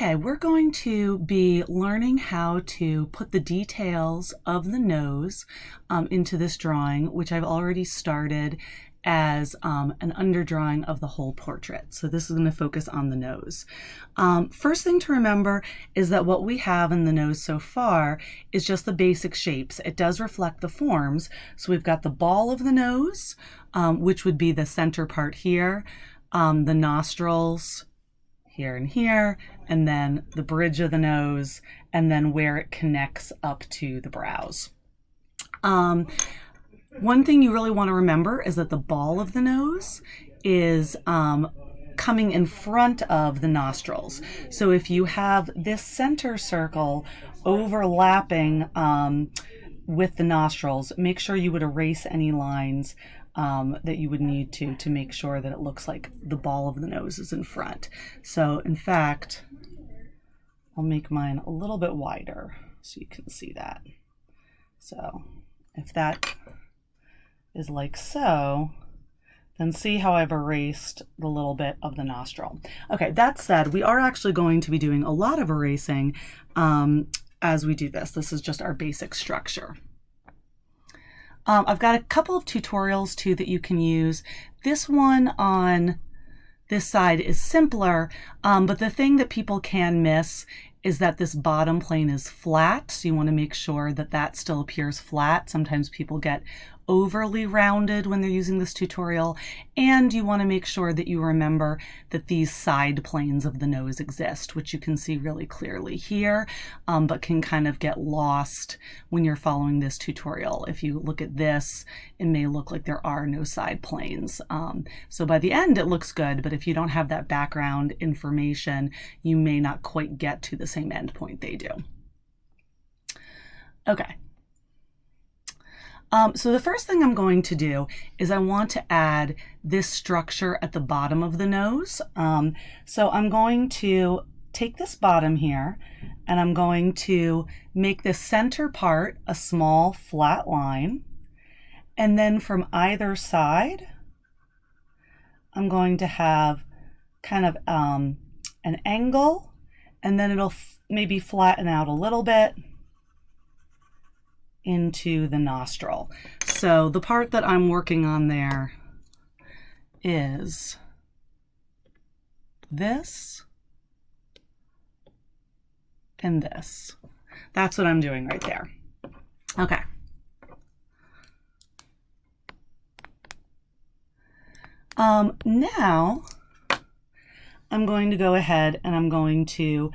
Okay, we're going to be learning how to put the details of the nose into this drawing, which I've already started as an underdrawing of the whole portrait. So this is going to focus on the nose. First thing to remember is that what we have in the nose so far is just the basic shapes. It does reflect the forms. So we've got the ball of the nose, which would be the center part here, the nostrils, here and here, and then the bridge of the nose, and then where it connects up to the brows. One thing you really want to remember is that the ball of the nose is coming in front of the nostrils. So if you have this center circle overlapping with the nostrils, make sure you would erase any lines that you would need to make sure that it looks like the ball of the nose is in front. So in fact, I'll make mine a little bit wider so you can see that. So if that is like so, then see how I've erased the little bit of the nostril. Okay, that said, we are actually going to be doing a lot of erasing as we do this. This is just our basic structure. I've got a couple of tutorials too that you can use. This one on this side is simpler, but the thing that people can miss is that this bottom plane is flat. So you want to make sure that that still appears flat. Sometimes people get overly rounded when they're using this tutorial, and you want to make sure that you remember that these side planes of the nose exist, which you can see really clearly here, but can kind of get lost when you're following this tutorial. If you look at this, it may look like there are no side planes. So by the end it looks good, but if you don't have that background information, you may not quite get to the same endpoint they do. Okay. So the first thing I'm going to do is I want to add this structure at the bottom of the nose. So I'm going to take this bottom here and I'm going to make the center part a small flat line. And then from either side, I'm going to have kind of an angle, and then it'll maybe flatten out a little bit into the nostril. So the part that I'm working on there is this and this. That's what I'm doing right there. Okay. Now I'm going to go ahead and I'm going to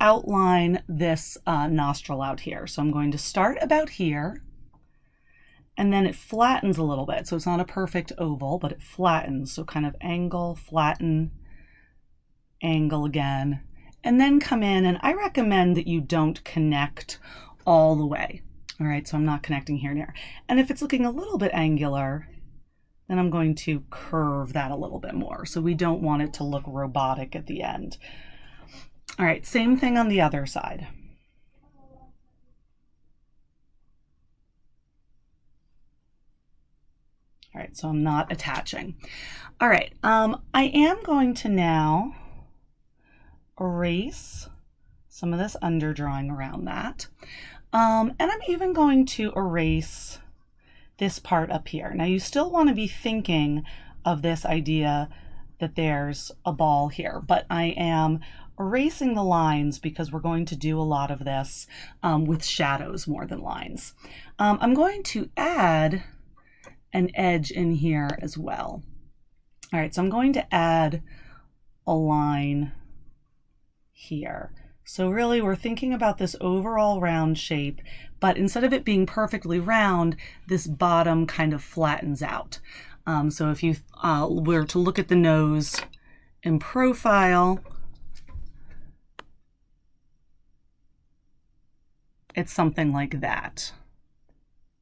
outline this nostril out here. So I'm going to start about here, and then it flattens a little bit. So it's not a perfect oval, but it flattens. So kind of angle, flatten, angle again, and then come in. And I recommend that you don't connect all the way. All right, so I'm not connecting here and here. And if it's looking a little bit angular, then I'm going to curve that a little bit more. So we don't want it to look robotic at the end. All right, same thing on the other side. All right, so I'm not attaching. All right, I am going to now erase some of this underdrawing around that. And I'm even going to erase this part up here. Now you still want to be thinking of this idea that there's a ball here, but I am erasing the lines because we're going to do a lot of this with shadows more than lines. I'm going to add an edge in here as well. All right, so I'm going to add a line here. So really we're thinking about this overall round shape, but instead of it being perfectly round, this bottom kind of flattens out. So if you were to look at the nose in profile, it's something like that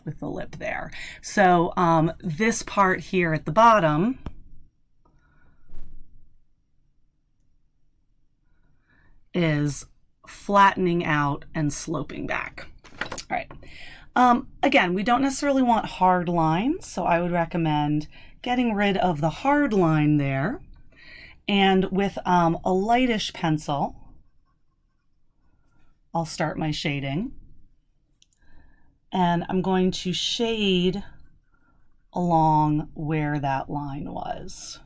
with the lip there. So this part here at the bottom is flattening out and sloping back. All right. Again, we don't necessarily want hard lines, so I would recommend getting rid of the hard line there. And with a lightish pencil, I'll start my shading. And I'm going to shade along where that line was.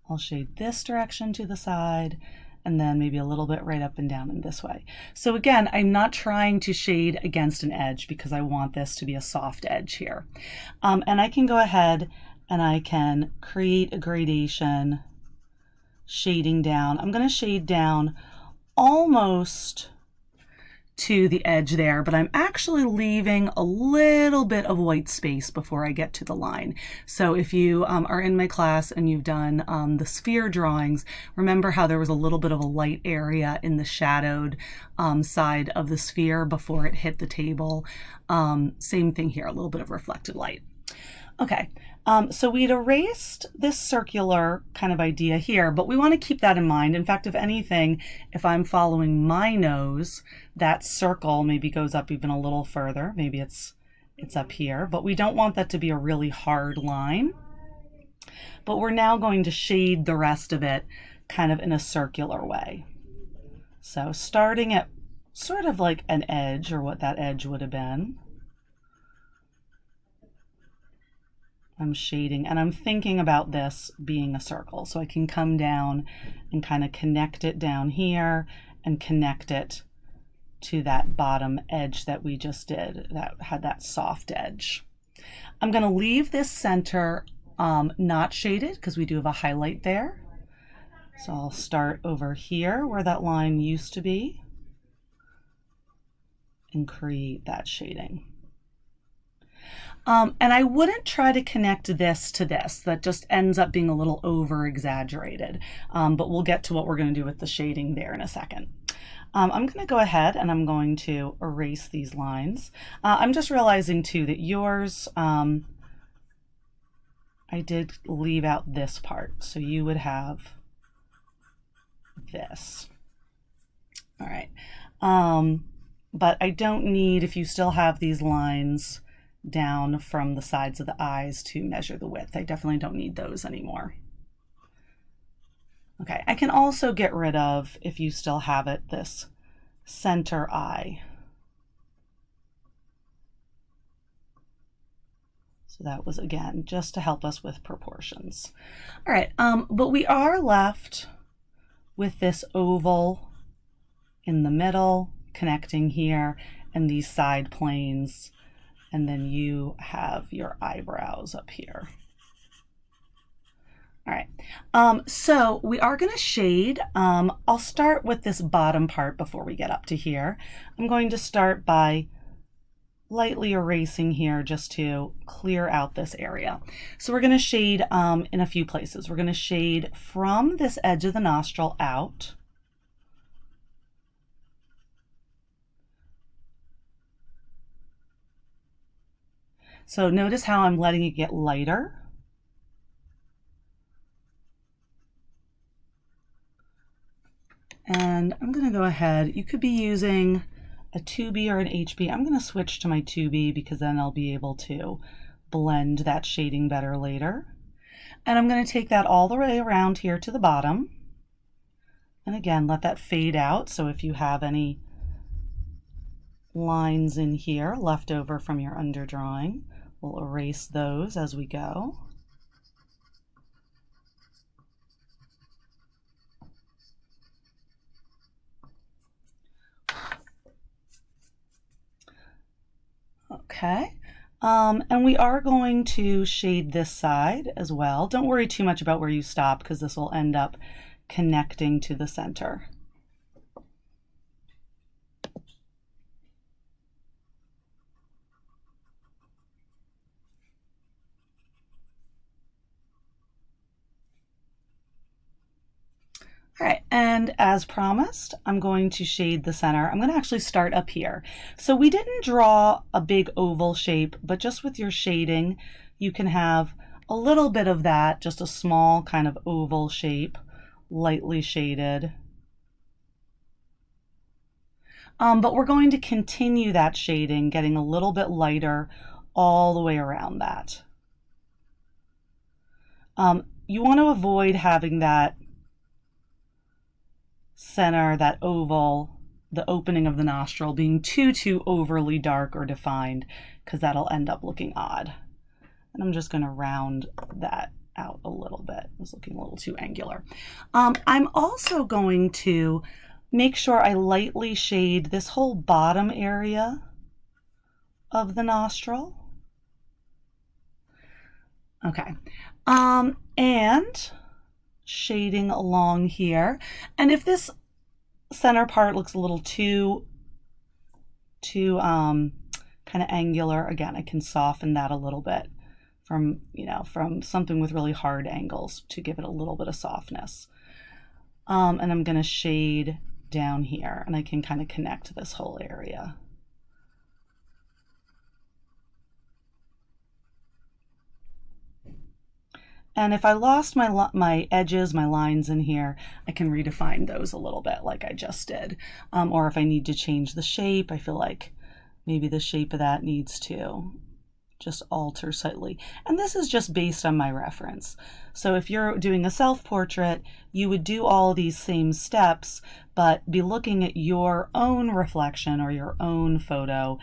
I'll shade this direction to the side, and then maybe a little bit right up and down in this way. So again, I'm not trying to shade against an edge because I want this to be a soft edge here. And I can go ahead and I can create a gradation shading down. I'm going to shade down almost to the edge there, but I'm actually leaving a little bit of white space before I get to the line. So if you are in my class and you've done the sphere drawings, remember how there was a little bit of a light area in the shadowed side of the sphere before it hit the table. Same thing here, a little bit of reflected light. Okay, so we'd erased this circular kind of idea here, but we want to keep that in mind. In fact, if anything, if I'm following my nose, that circle maybe goes up even a little further. Maybe it's up here, but we don't want that to be a really hard line. But we're now going to shade the rest of it kind of in a circular way. So starting at sort of like an edge, or what that edge would have been. I'm shading, and I'm thinking about this being a circle, so I can come down and kind of connect it down here and connect it to that bottom edge that we just did that had that soft edge. I'm going to leave this center not shaded because we do have a highlight there. So I'll start over here where that line used to be and create that shading. And I wouldn't try to connect this to this. That just ends up being a little over exaggerated. But we'll get to what we're going to do with the shading there in a second. I'm going to go ahead and I'm going to erase these lines. I'm just realizing too that yours, I did leave out this part. So you would have this. All right. But I don't need, if you still have these lines down from the sides of the eyes to measure the width. I definitely don't need those anymore. Okay, I can also get rid of, if you still have it, this center eye. So that was, again, just to help us with proportions. All right, but we are left with this oval in the middle, connecting here, and these side planes. And then you have your eyebrows up here. All right, so we are going to shade. I'll start with this bottom part before we get up to here. I'm going to start by lightly erasing here just to clear out this area. So we're going to shade in a few places. We're going to shade from this edge of the nostril out. So notice how I'm letting it get lighter. And I'm going to go ahead, you could be using a 2B or an HB. I'm going to switch to my 2B because then I'll be able to blend that shading better later. And I'm going to take that all the way around here to the bottom. And again, let that fade out. So if you have any lines in here left over from your underdrawing, we'll erase those as we go. Okay, and we are going to shade this side as well. Don't worry too much about where you stop because this will end up connecting to the center. All right, and as promised, I'm going to shade the center. I'm going to actually start up here. So we didn't draw a big oval shape, but just with your shading, you can have a little bit of that, just a small kind of oval shape, lightly shaded. But we're going to continue that shading, getting a little bit lighter all the way around that. You want to avoid having that center, that oval, the opening of the nostril being too overly dark or defined, because that'll end up looking odd. And I'm just going to round that out a little bit. It's looking a little too angular. I'm also going to make sure I lightly shade this whole bottom area of the nostril. Okay. And shading along here. And if this center part looks a little too kind of angular, again, I can soften that a little bit from, from something with really hard angles to give it a little bit of softness. And I'm going to shade down here, and I can kind of connect this whole area. And if I lost my edges, my lines in here, I can redefine those a little bit like I just did. Or if I need to change the shape, I feel like maybe the shape of that needs to just alter slightly. And this is just based on my reference. So if you're doing a self-portrait, you would do all these same steps, but be looking at your own reflection or your own photo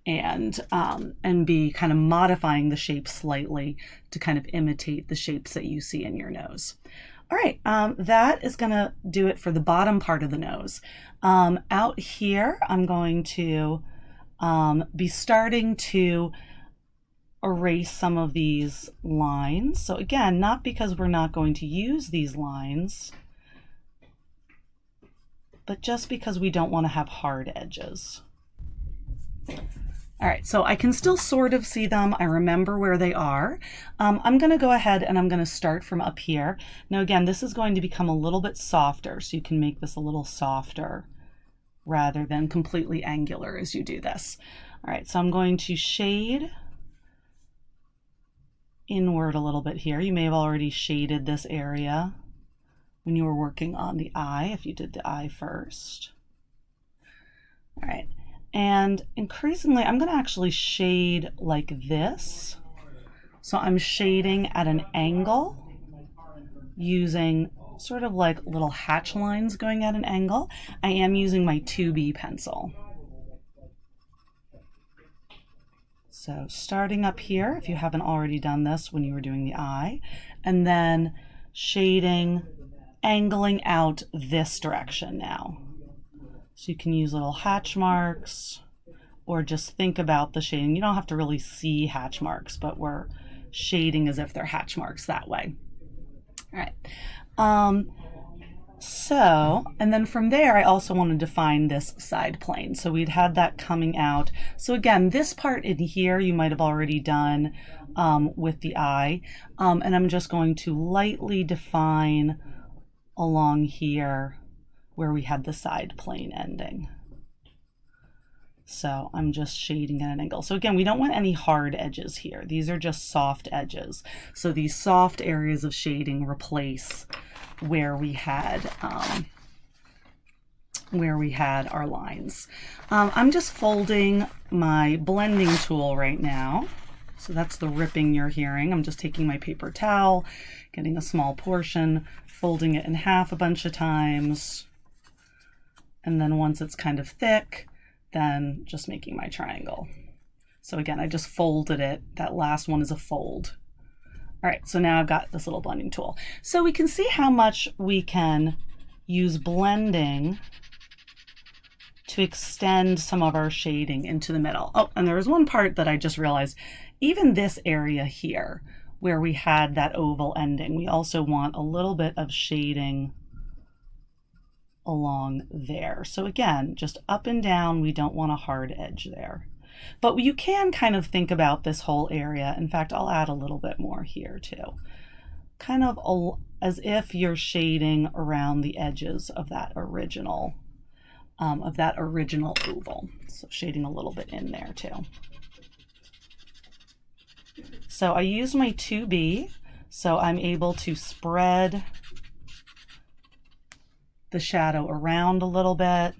and be kind of modifying the shape slightly to kind of imitate the shapes that you see in your nose. All right, that is going to do it for the bottom part of the nose. Out here, I'm going to be starting to erase some of these lines. So again, not because we're not going to use these lines, but just because we don't want to have hard edges. All right, so I can still sort of see them. I remember where they are. I'm going to go ahead and I'm going to start from up here. Now again, this is going to become a little bit softer, so you can make this a little softer rather than completely angular as you do this. All right, so I'm going to shade inward a little bit here. You may have already shaded this area when you were working on the eye, if you did the eye first. All right. And increasingly, I'm going to actually shade like this. So I'm shading at an angle using sort of like little hatch lines going at an angle. I am using my 2B pencil. So starting up here, if you haven't already done this when you were doing the eye, and then shading, angling out this direction now. So you can use little hatch marks or just think about the shading. You don't have to really see hatch marks, but we're shading as if they're hatch marks that way. All right. And then from there, I also want to define this side plane. So we'd had that coming out. So again, this part in here, you might have already done with the eye. And I'm just going to lightly define along here where we had the side plane ending. So I'm just shading at an angle. So again, we don't want any hard edges here. These are just soft edges. So these soft areas of shading replace where we had our lines. I'm just folding my blending tool right now. So that's the ripping you're hearing. I'm just taking my paper towel, getting a small portion, folding it in half a bunch of times. And then once it's kind of thick, then just making my triangle. So again, I just folded it. That last one is a fold. All right, so now I've got this little blending tool. So we can see how much we can use blending to extend some of our shading into the middle. Oh, and there was one part that I just realized, even this area here where we had that oval ending, we also want a little bit of shading along there. So again, just up and down, we don't want a hard edge there. But you can kind of think about this whole area. In fact, I'll add a little bit more here too. Kind of as if you're shading around the edges of that original oval. So shading a little bit in there too. So I use my 2B, so I'm able to spread the shadow around a little bit.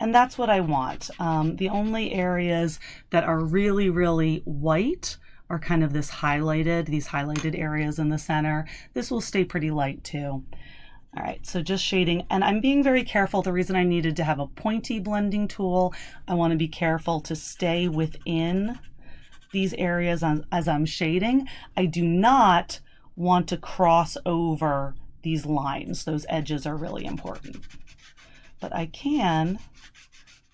And that's what I want. The only areas that are really, really white are kind of these highlighted areas in the center. This will stay pretty light too. All right, so just shading, and I'm being very careful. The reason I needed to have a pointy blending tool, I want to be careful to stay within these areas as I'm shading. I do not want to cross over these lines. Those edges are really important. But I can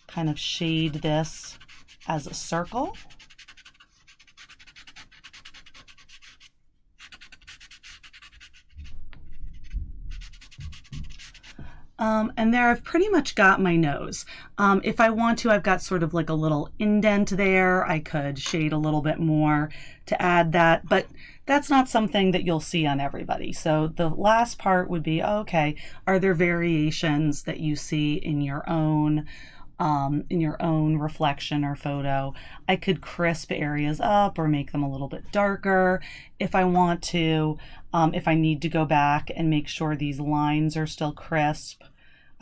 kind of shade this as a circle. And there I've pretty much got my nose. If I want to, I've got sort of like a little indent there. I could shade a little bit more to add that, but that's not something that you'll see on everybody. So the last part would be, okay, are there variations that you see in your own reflection or photo? I could crisp areas up or make them a little bit darker if I want to. If I need to go back and make sure these lines are still crisp,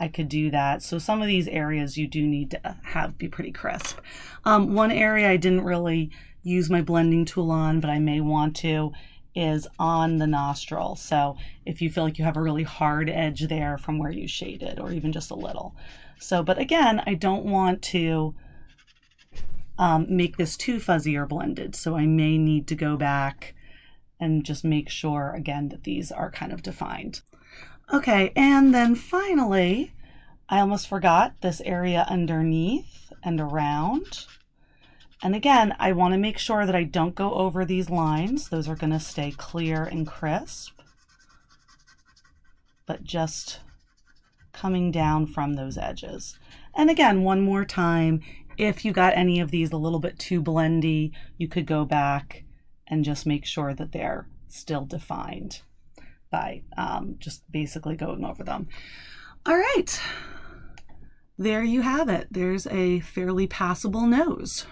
I could do that. So some of these areas you do need to be pretty crisp. One area I didn't really use my blending tool on, but I may want to, is on the nostril. So if you feel like you have a really hard edge there from where you shaded, or even just a little. So, but again, I don't want to make this too fuzzy or blended. So I may need to go back and just make sure again that these are kind of defined. Okay, and then finally, I almost forgot this area underneath and around. And again, I want to make sure that I don't go over these lines. Those are going to stay clear and crisp, but just coming down from those edges. And again, one more time, if you got any of these a little bit too blendy, you could go back and just make sure that they're still defined by just basically going over them. All right, there you have it. There's a fairly passable nose.